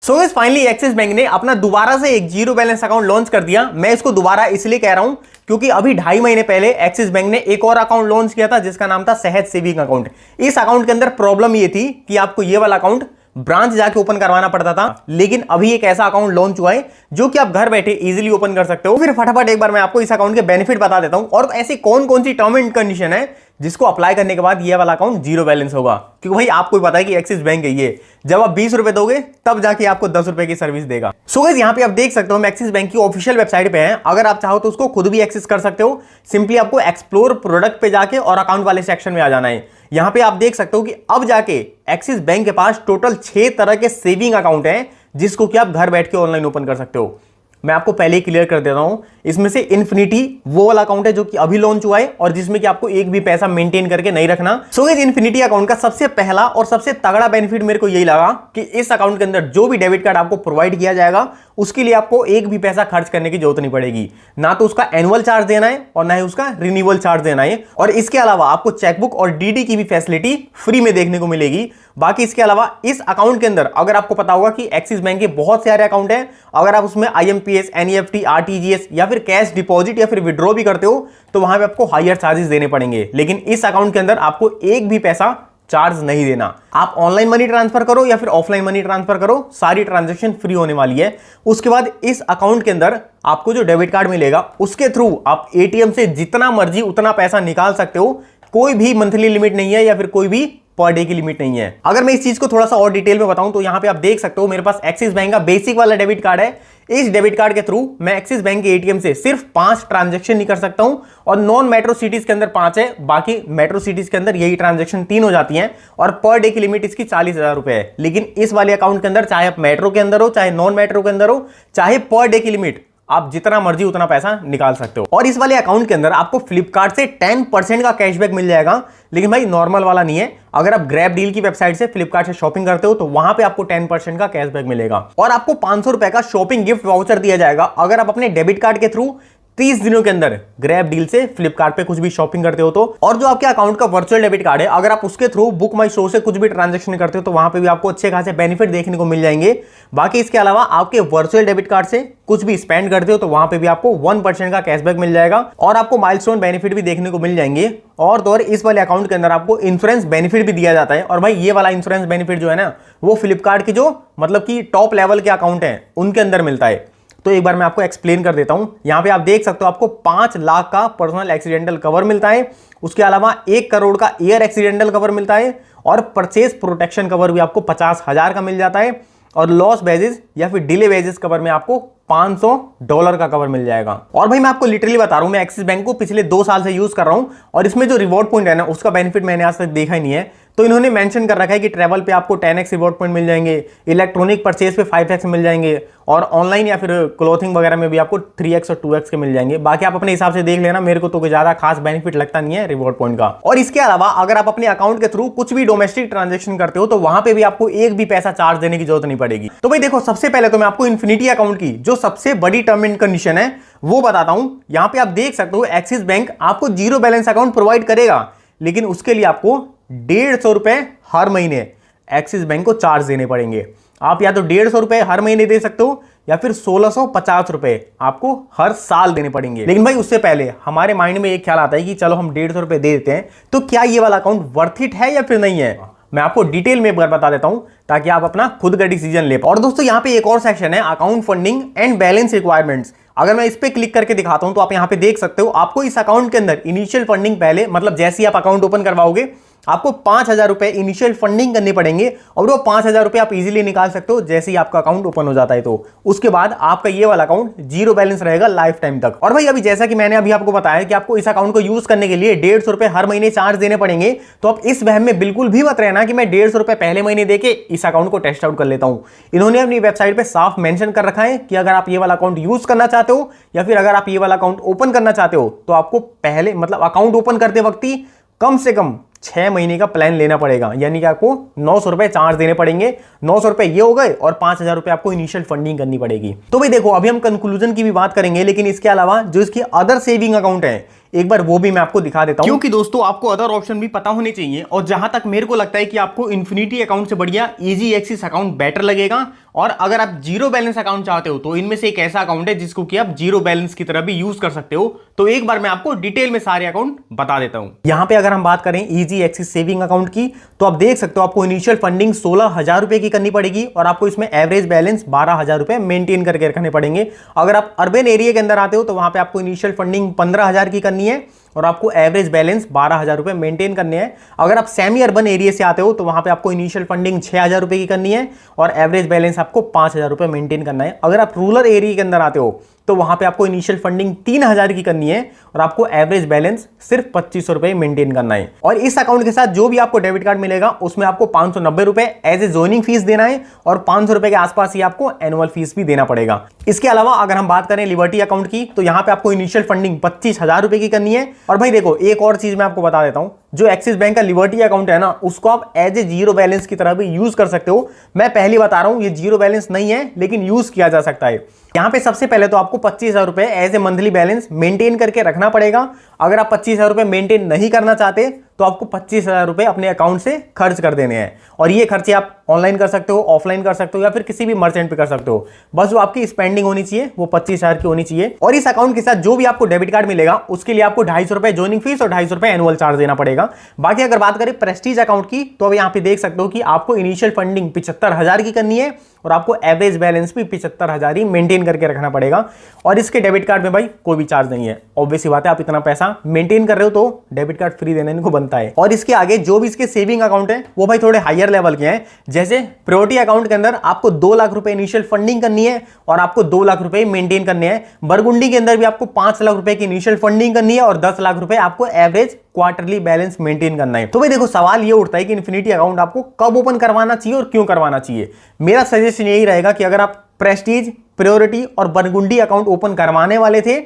So guys finally axis bank ने अपना दोबारा से एक जीरो बैलेंस अकाउंट लॉन्च कर दिया। मैं इसको दोबारा इसलिए कह रहा हूं क्योंकि अभी 2.5 महीने पहले एक्सिस बैंक ने एक और अकाउंट लॉन्च किया था जिसका नाम था सहज सेविंग अकाउंट। इस अकाउंट के अंदर प्रॉब्लम ये थी कि आपको ये वाला अकाउंट ब्रांच जाके ओपन करवाना पड़ता था, लेकिन अभी एक ऐसा अकाउंट लॉन्च हुआ है जो कि आप घर बैठे इजीली ओपन कर सकते हो। फिर फटाफट एक बार मैं आपको इस अकाउंट के बेनिफिट बता देता हूं और ऐसी कौन कौन सी टर्म एंड कंडीशन है जिसको अप्लाई करने के बाद ये वाला अकाउंट जीरो बैलेंस होगा। क्योंकि भाई आपको पता है कि एक्सिस बैंक है ये, जब आप 20 रुपए दोगे तब जाके आपको 10 रुपए की सर्विस देगा। सो गाइस यहाँ पे आप देख सकते हो हम एक्सिस बैंक की ऑफिशियल वेबसाइट पे हैं। अगर आप चाहो तो उसको खुद भी एक्सेस कर सकते हो। सिंपली आपको एक्सप्लोर प्रोडक्ट पे जाके और अकाउंट वाले सेक्शन में आ जाना है। यहां पे आप देख सकते हो कि अब जाके एक्सिस बैंक के पास टोटल 6 तरह के सेविंग अकाउंट हैं जिसको कि आप घर बैठ के ऑनलाइन ओपन कर सकते हो। मैं आपको पहले ही क्लियर कर देता हूं, इसमें से इन्फिनिटी वो वाला अकाउंट है जो कि अभी लॉन्च हुआ है और जिसमें कि आपको एक भी पैसा मेंटेन करके नहीं रखना। सो गाइस इन्फिनिटी अकाउंट का सबसे पहला और सबसे तगड़ा बेनिफिट मेरे को यही लगा कि इस अकाउंट के अंदर जो भी डेबिट कार्ड आपको प्रोवाइड किया जाएगा उसके लिए आपको एक भी पैसा खर्च करने की जरूरत नहीं पड़ेगी। ना तो उसका एनुअल चार्ज देना है और ना ही उसका रिन्यूअल चार्ज देना है। और इसके अलावा आपको चेकबुक और डीडी की भी फैसिलिटी फ्री में देखने को मिलेगी। बाकी इसके अलावा इस अकाउंट के अंदर अगर आपको पता होगा कि एक्सिस बैंक के बहुत सारे अकाउंट हैं, अगर आप उसमें आईएमपीएस, एनईएफटी, आरटीजीएस या फिर कैश डिपॉजिट या फिर विड्रॉ भी करते हो तो वहां पे आपको हायर चार्जेस देने पड़ेंगे। लेकिन इस अकाउंट के अंदर आपको एक भी पैसा चार्ज नहीं देना। आप ऑनलाइन मनी ट्रांसफर करो या फिर ऑफलाइन मनी ट्रांसफर करो, सारी ट्रांजैक्शन फ्री होने वाली है। उसके बाद इस अकाउंट के अंदर आपको जो डेबिट कार्ड मिलेगा उसके थ्रू आप एटीएम से जितना मर्जी उतना पैसा निकाल सकते हो। कोई भी मंथली लिमिट नहीं है या फिर कोई भी पर डे की लिमिट नहीं है। अगर मैं इस चीज को थोड़ा सा और डिटेल में बताऊं तो यहां पे आप देख सकते हो मेरे पास एक्सिस बैंक का बेसिक वाला डेबिट कार्ड है। इस डेबिट कार्ड के थ्रू मैं एक्सिस बैंक के एटीएम से सिर्फ 5 ट्रांजैक्शन नहीं कर सकता हूं और नॉन मेट्रो सिटीज के अंदर 5 है, बाकी मेट्रो सिटीज के अंदर यही ट्रांजैक्शन 3 हो जाती हैं और पर डे की लिमिट इसकी 40,000 रुपए है। लेकिन इस वाले अकाउंट के अंदर चाहे आप मेट्रो के अंदर हो, चाहे नॉन मेट्रो के अंदर हो, चाहे पर डे की लिमिट आप जितना मर्जी उतना पैसा निकाल सकते हो। और इस वाले अकाउंट के अंदर आपको फ्लिपकार्ट से 10% का कैशबैक मिल जाएगा। लेकिन भाई नॉर्मल वाला नहीं है, अगर आप ग्रैब डील की वेबसाइट से फ्लिपकार्ट से शॉपिंग करते हो तो वहां पे आपको 10% का कैशबैक मिलेगा और आपको 500 रुपए का शॉपिंग गिफ्ट वाउचर दिया जाएगा अगर आप अपने डेबिट कार्ड के थ्रू 30 दिनों के अंदर ग्रैब डील से फ्लिपकार्ट पे कुछ भी शॉपिंग करते हो तो। और जो आपके अकाउंट का वर्चुअल डेबिट कार्ड है, अगर आप उसके थ्रू बुक माई शो से कुछ भी ट्रांजैक्शन करते हो तो वहां पे भी आपको अच्छे खासे बेनिफिट देखने को मिल जाएंगे। बाकी इसके अलावा आपके वर्चुअल डेबिट कार्ड से कुछ भी स्पेंड करते हो तो वहां पे भी आपको 1% का कैशबैक मिल जाएगा और आपको माइलस्टोन बेनिफिट भी देखने को मिल जाएंगे। और तो और इस वाले अकाउंट के अंदर आपको इंश्योरेंस बेनिफिट भी दिया जाता है। और भाई ये वाला इंश्योरेंस बेनिफिट जो है ना वो फ्लिपकार्ट की जो मतलब कि टॉप लेवल के अकाउंट है उनके अंदर मिलता है। तो एक बार मैं आपको एक्सप्लेन कर देता हूं। यहां पे आप देख सकते हो आपको 5 लाख का पर्सनल एक्सीडेंटल कवर मिलता है। उसके अलावा 1 करोड़ का एयर एक्सीडेंटल कवर मिलता है और परचेज प्रोटेक्शन कवर भी आपको 50,000 का मिल जाता है और लॉस वेजेस या फिर डिले वेजेस कवर में आपको $500 का कवर मिल जाएगा। और भाई मैं आपको लिटरली बता रहा हूं, मैं एक्सिस बैंक को पिछले 2 साल से यूज कर रहा हूं और इसमें जो रिवॉर्ड पॉइंट है ना उसका बेनिफिट मैंने आज तक देखा ही नहीं है। तो इन्होंने मेंशन कर रखा है कि ट्रैवल पे आपको 10x रिवॉर्ड पॉइंट मिल जाएंगे, इलेक्ट्रॉनिक परचेज पे 5x मिल जाएंगे और ऑनलाइन या फिर क्लोथिंग वगैरह में भी आपको 3x और 2x के मिल जाएंगे। बाकी आप अपने हिसाब से देख लेना, मेरे को तो कोई ज्यादा खास बेनिफिट लगता नहीं है रिवॉर्ड पॉइंट का। और इसके अलावा अगर आप अपने अकाउंट के थ्रू कुछ भी डोमेस्टिक ट्रांजेक्शन करते हो तो वहां पे भी आपको एक भी पैसा चार्ज देने की जरूरत नहीं पड़ेगी। तो भाई देखो, सबसे पहले तो मैं आपको इन्फिनिटी अकाउंट की जो सबसे बड़ी टर्म एंड कंडीशन है वो बताता हूं। यहां पे आप देख सकते हो एक्सिस बैंक आपको जीरो बैलेंस अकाउंट प्रोवाइड करेगा, लेकिन उसके लिए आपको 150 रुपए हर महीने एक्सिस बैंक को चार्ज देने पड़ेंगे। आप या तो 150 रुपए हर महीने दे सकते हो या फिर 1650 रुपए आपको हर साल देने पड़ेंगे। लेकिन भाई उससे पहले हमारे माइंड में एक ख्याल आता है कि चलो हम 150 रुपए दे देते हैं, तो क्या ये वाला अकाउंट वर्थ इट है या फिर नहीं है। मैं आपको डिटेल में एक बार बता देता हूं ताकि आप अपना खुद का डिसीजन ले पाओ। और दोस्तों यहाँ पे एक और सेक्शन है account funding and balance requirements. अगर मैं इस पे क्लिक करके दिखाता हूं तो आप यहां पे देख सकते हो आपको इस अकाउंट के अंदर इनिशियल फंडिंग पहले मतलब जैसे ही आप अकाउंट ओपन करवाओगे आपको 5,000 रुपए इनिशियल फंडिंग करनी पड़ेंगे और वो 5,000 रुपए आप इजीली निकाल सकते हो जैसे ही आपका अकाउंट ओपन हो जाता है। तो उसके बाद आपका ये वाला अकाउंट जीरो बैलेंस रहेगा लाइफ टाइम तक। और भाई अभी जैसा कि मैंने अभी आपको बताया कि आपको इस अकाउंट को यूज करने के लिए 150 रुपए हर महीने चार्ज देने पड़ेंगे, तो आप इस वहम में बिल्कुल भी मत रहना कि मैं 150 रुपए पहले महीने देके इस अकाउंट को टेस्ट आउट कर लेता हूं। इन्होंने अपनी वेबसाइट पे साफ मेंशन कर रखा है कि अगर आप ये वाला अकाउंट यूज करना चाहते हो या फिर अगर आप ये वाला अकाउंट ओपन करना चाहते हो तो आपको पहले मतलब अकाउंट ओपन करते वक्त ही कम से कम 6 महीने का प्लान लेना पड़ेगा। यानी कि आपको 900 रुपए चार्ज देने पड़ेंगे। 900 रुपए ये हो गए और 5,000 रुपए आपको इनिशियल फंडिंग करनी पड़ेगी। तो भाई देखो, अभी हम कंक्लूजन की भी बात करेंगे, लेकिन इसके अलावा जो इसके अदर सेविंग अकाउंट है एक बार वो भी मैं आपको दिखा देता हूं, क्योंकि दोस्तों आपको अदर ऑप्शन भी पता होने चाहिए। और जहां तक मेरे को लगता है कि आपको इन्फिनिटी अकाउंट से बढ़िया इजी एक्सिस अकाउंट बेटर लगेगा। और अगर आप जीरो बैलेंस अकाउंट चाहते हो तो इनमें से एक ऐसा अकाउंट है जिसको कि आप जीरो बैलेंस की तरह भी यूज कर सकते हो। तो एक बार मैं आपको डिटेल में सारे अकाउंट बता देता हूं। यहां पे अगर हम बात करें इजी एक्सिस सेविंग अकाउंट की, तो आप देख सकते हो आपको इनिशियल फंडिंग 16,000 रुपए की करनी पड़ेगी और आपको इसमें एवरेज बैलेंस 12,000 रुपए मेंटेन करके रखने पड़ेंगे। अगर आप अर्बन एरिया के अंदर आते हो तो वहां पे आपको इनिशियल फंडिंग 15,000 की करनी है और आपको एवरेज बैलेंस 12,000 रुपए मेंटेन करने हैं। अगर आप सेमी अर्बन एरिया से आते हो तो वहां पे आपको इनिशियल फंडिंग 6,000 रुपए की करनी है और एवरेज बैलेंस आपको 5,000 रुपए मेंटेन करना है। अगर आप रूरल एरिया के अंदर आते हो तो वहां पे आपको इनिशियल फंडिंग 3,000 की करनी है और आपको एवरेज बैलेंस सिर्फ 2,500 रुपए मेंटेन करना है। और इस अकाउंट के साथ जो भी आपको डेबिट कार्ड मिलेगा उसमें आपको 590 रुपए एज ए ज्वाइनिंग फीस देना है और 500 रुपए के आसपास ही आपको एनुअल फीस भी देना पड़ेगा। इसके अलावा अगर हम बात करें लिबर्टी अकाउंट की, तो यहां पे आपको इनिशियल फंडिंग 25,000 रुपए की करनी है। और भाई देखो, एक और चीज मैं आपको बता देता हूं, जो एक्सिस बैंक का लिबर्टी अकाउंट है ना, उसको आप एज ए जीरो बैलेंस की तरह भी यूज कर सकते हो। मैं पहले बता रहा हूं ये जीरो बैलेंस नहीं है, लेकिन यूज किया जा सकता है। यहां पे सबसे पहले तो आपको 25,000 रुपए as a monthly balance maintain करके रखना पड़ेगा। अगर आप 25,000 रुपए मेंटेन नहीं करना चाहते तो आपको 25,000 रुपए अपने अकाउंट से खर्च कर देने हैं। और ये खर्चे आप ऑनलाइन कर सकते हो, ऑफलाइन कर सकते हो या फिर किसी भी मर्चेंट पे कर सकते हो। बस जो आपकी स्पेंडिंग होनी चाहिए वो 25,000 की होनी चाहिए। और इस अकाउंट के साथ जो भी आपको डेबिट कार्ड मिलेगा उसके लिए आपको 250 रुपए ज्वाइनिंग फीस और 250 रुपए एनुअल चार्ज देना पड़ेगा। बाकी अगर बात करें प्रेस्टीज अकाउंट की, तो अब यहाँ पे देख सकते हो कि आपको इनिशियल फंडिंग 75,000 की करनी है और आपको एवरेज बैलेंस भी 75,000 ही मेंटेन करके रखना पड़ेगा। और इसके डेबिट कार्ड में भाई कोई भी चार्ज नहीं है। ऑब्वियस सी बात है, आप इतना पैसा मेंटेन कर रहे हो तो डेबिट कार्ड फ्री देने को बनता है। और इसके आगे जो भी इसके सेविंग अकाउंट है वो भाई थोड़े हायर लेवल के हैं। जैसे प्रायोरिटी अकाउंट के अंदर आपको 2 लाख रुपए इनिशियल फंडिंग करनी है और आपको 2 लाख रुपए मेंटेन करने हैं। बरगुंडी के अंदर भी आपको 5 लाख रुपए की इनिशियल फंडिंग करनी है और 10 लाख रुपए आपको एवरेज क्वार्टरली बैलेंस मेंटेन करना है। तो भाई देखो, सवाल ये उठता है कि इन्फिनिटी अकाउंट आपको कब ओपन करवाना चाहिए और क्यों करवाना चाहिए। मेरा सजेशन यही रहेगा कि अगर आप प्रेस्टीज, प्रायोरिटी और बरगुंडी अकाउंट ओपन करवाने वाले थे,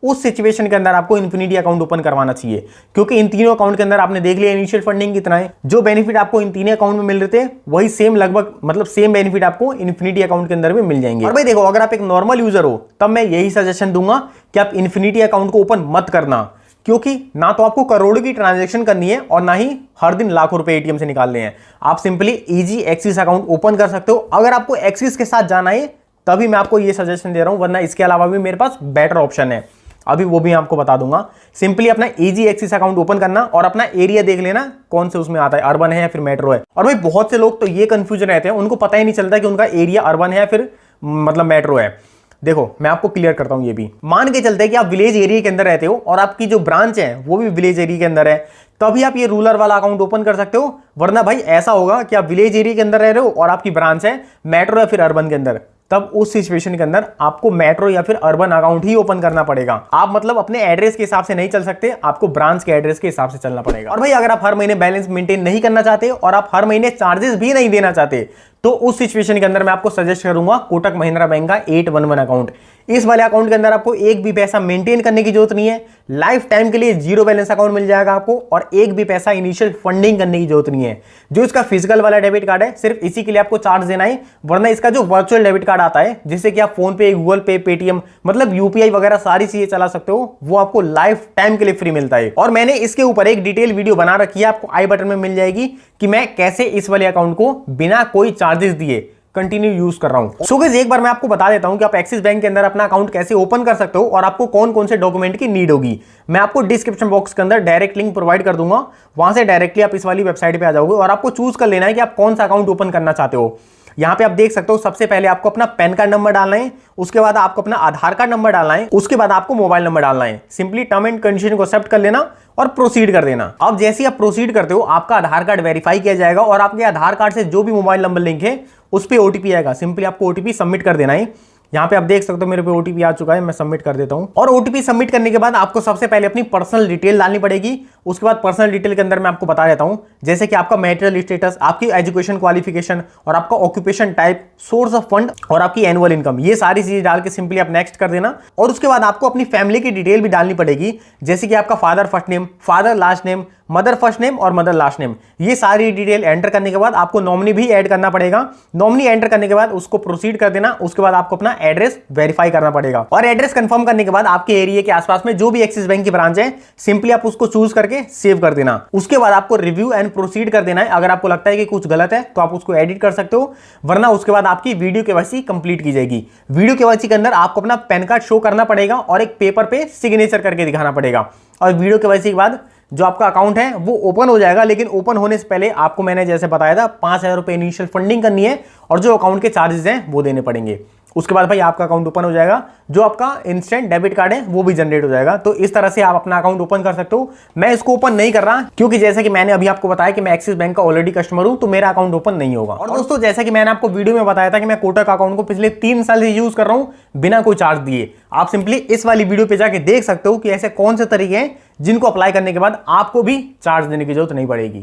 उस सिचुएशन के अंदर आपको इन्फिनिटी अकाउंट ओपन करवाना चाहिए, क्योंकि इन तीनों अकाउंट के अंदर आपने देख लिया इनिशियल फंडिंग कितना है। जो बेनिफिट आपको इन तीनों अकाउंट में मिल रहे थे वही सेम लगभग मतलब सेम बेनिफिट आपको इन्फिनिटी अकाउंट के अंदर भी मिल जाएंगे। और भाई देखो, अगर आप एक नॉर्मल यूजर हो तब मैं यही सजेशन दूंगा कि आप इन्फिनिटी अकाउंट को ओपन मत करना, क्योंकि ना तो आपको करोड़ों की ट्रांजैक्शन करनी है और ना ही हर दिन लाखों रुपए एटीएम से निकालने हैं। आप simply easy axis account open कर सकते हो। अगर आपको एक्सिस के साथ जाना है तभी मैं आपको ये सजेशन दे रहा हूं, वरना इसके अलावा भी मेरे पास बेटर ऑप्शन है, अभी वो भी आपको बता दूंगा। सिंपली अपना इजी एक्सिस अकाउंट ओपन करना और अपना एरिया देख लेना कौन से उसमें आता है, अर्बन है या फिर मेट्रो है। और भाई बहुत से लोग तो ये कंफ्यूजन रहते हैं, उनको पता ही नहीं चलता कि उनका एरिया अर्बन है या फिर मतलब मेट्रो है। देखो मैं आपको क्लियर करता हूं, ये भी मान के चलते हैं कि आप विलेज एरिया के अंदर रहते हो और आपकी जो ब्रांच है वो भी विलेज एरिया के अंदर है, तभी आप ये रूरल वाला अकाउंट ओपन कर सकते हो। वरना भाई ऐसा होगा कि आप विलेज एरिया के अंदर रह रहे हो और आपकी ब्रांच है मेट्रो या फिर अर्बन के अंदर, तब उस सिचुएशन के अंदर आपको मेट्रो या फिर अर्बन अकाउंट ही ओपन करना पड़ेगा। आप मतलब अपने एड्रेस के हिसाब से नहीं चल सकते, आपको ब्रांच के एड्रेस के हिसाब से चलना पड़ेगा। और भाई अगर आप हर महीने बैलेंस मेंटेन नहीं करना चाहते और आप हर महीने चार्जेस भी नहीं देना चाहते, तो उस सिचुएशन के अंदर मैं आपको सजेस्ट करूंगा कोटक महिंद्रा बैंक का 811 अकाउंट। इस वाले अकाउंट के अंदर आपको एक भी पैसा मेंटेन करने की जरूरत नहीं है, लाइफ टाइम के लिए जीरो बैलेंस अकाउंट मिल जाएगा आपको और एक भी पैसा इनिशियल फंडिंग करने की जरूरत नहीं है। जो इसका फिजिकल वाला डेबिट कार्ड है सिर्फ इसी के लिए आपको चार्ज देना है, वरना इसका जो वर्चुअल डेबिट कार्ड आता है जिससे कि आप फोन पे, गूगल पे, पेटीएम मतलब यूपीआई वगैरह सारी चीजें चला सकते हो, वो आपको लाइफ टाइम के लिए फ्री मिलता है। और मैंने इसके ऊपर एक डिटेल वीडियो बना रखी है, आपको आई बटन में मिल जाएगी, कि मैं कैसे इस वाले अकाउंट को बिना कोई चार्जेस दिए कंटिन्यू यूज कर रहा हूं। सो गाइस एक बार मैं आपको बता देता हूं कि आप एक्सिस बैंक के अंदर अपना अकाउंट कैसे ओपन कर सकते हो और आपको कौन कौन से डॉक्यूमेंट की नीड होगी। मैं आपको डिस्क्रिप्शन बॉक्स के अंदर डायरेक्ट लिंक प्रोवाइड कर दूंगा, वहां से डायरेक्टली आप इस वाली वेबसाइट पे आ जाओगे और आपको चूज कर लेना है कि आप कौन सा अकाउंट ओपन करना चाहते हो। यहां पे आप देख सकते हो सबसे पहले आपको अपना पैन कार्ड नंबर डालना है, उसके बाद आपको अपना आधार कार्ड नंबर डालना है, उसके बाद आपको मोबाइल नंबर डालना है। सिंपली टर्म एंड कंडीशन को एक्सेप्ट कर लेना और प्रोसीड कर देना। अब जैसे ही आप प्रोसीड करते हो आपका आधार कार्ड वेरीफाई किया जाएगा और आपके आधार कार्ड से जो भी मोबाइल नंबर लिंक है उस पर ओटीपी आएगा। सिंपली आपको ओटीपी सबमिट कर देना है। यहाँ पे आप देख सकते हो मेरे पे ओटीपी आ चुका है, मैं सबमिट कर देता हूं। और ओटीपी सबमिट करने के बाद आपको सबसे पहले अपनी पर्सनल डिटेल डालनी पड़ेगी, उसके बाद पर्सनल डिटेल के अंदर मैं आपको बता देता हूं, जैसे कि आपका मैरिटल स्टेटस, आपकी एजुकेशन क्वालिफिकेशन और आपका occupation type, source of fund और आपकी एनुअल इनकम, ये सारी चीजें डाल के सिंपली आप नेक्स्ट कर देना। और उसके बाद आपको अपनी फैमिली की डिटेल भी डालनी पड़ेगी, जैसे कि आपका father first name, father last name, mother first name और मदर लास्ट नेम। ये सारी डिटेल एंटर करने के बाद आपको नॉमिनी भी ऐड करना पड़ेगा। नॉमिनी एंटर करने के बाद उसको प्रोसीड कर देना। उसके बाद आपको अपना एड्रेस वेरीफाई करना पड़ेगा और एड्रेस कंफर्म करने के बाद आपके एरिया के आसपास में जो भी एक्सिस बैंक की ब्रांच है, सिंपली आप उसको चूज करके सेव कर देना। उसके बाद आपको रिव्यू एंड प्रोसीड कर देना है। अगर आपको लगता है कि कुछ गलत है तो आप उसको एडिट कर सकते हो, वरना उसके बाद आपकी वीडियो केवाईसी कंप्लीट की जाएगी। वीडियो केवाईसी के अंदर आपको अपना पैन कार्ड शो करना पड़ेगा और एक पेपर पे सिग्नेचर करके दिखाना पड़ेगा। और वीडियो केवाईसी के बाद जो आपका अकाउंट है वो ओपन हो जाएगा, लेकिन ओपन होने से पहले आपको मैंने जैसे बताया था 5,000 रुपए इनिशियल फंडिंग करनी है और जो अकाउंट के चार्जेस हैं वो देने पड़ेंगे। उसके बाद भाई आपका अकाउंट ओपन हो जाएगा, जो आपका इंस्टेंट डेबिट कार्ड है वो भी जनरेट हो जाएगा। तो इस तरह से आप अपना अकाउंट ओपन कर सकते हो। मैं इसको ओपन नहीं कर रहा क्योंकि जैसे कि मैंने अभी आपको बताया कि मैं एक्सिस बैंक का ऑलरेडी कस्टमर हूं, तो मेरा अकाउंट ओपन नहीं होगा। और दोस्तों जैसा कि मैंने आपको वीडियो में बताया था कि मैं कोटक अकाउंट को पिछले 3 साल से यूज कर रहा हूं बिना कोई चार्ज दिए। आप सिंपली इस वाली वीडियो पे जाके देख सकते हो कि ऐसे कौन से तरीके हैं जिनको अप्लाई करने के बाद आपको भी चार्ज देने की जरूरत नहीं पड़ेगी।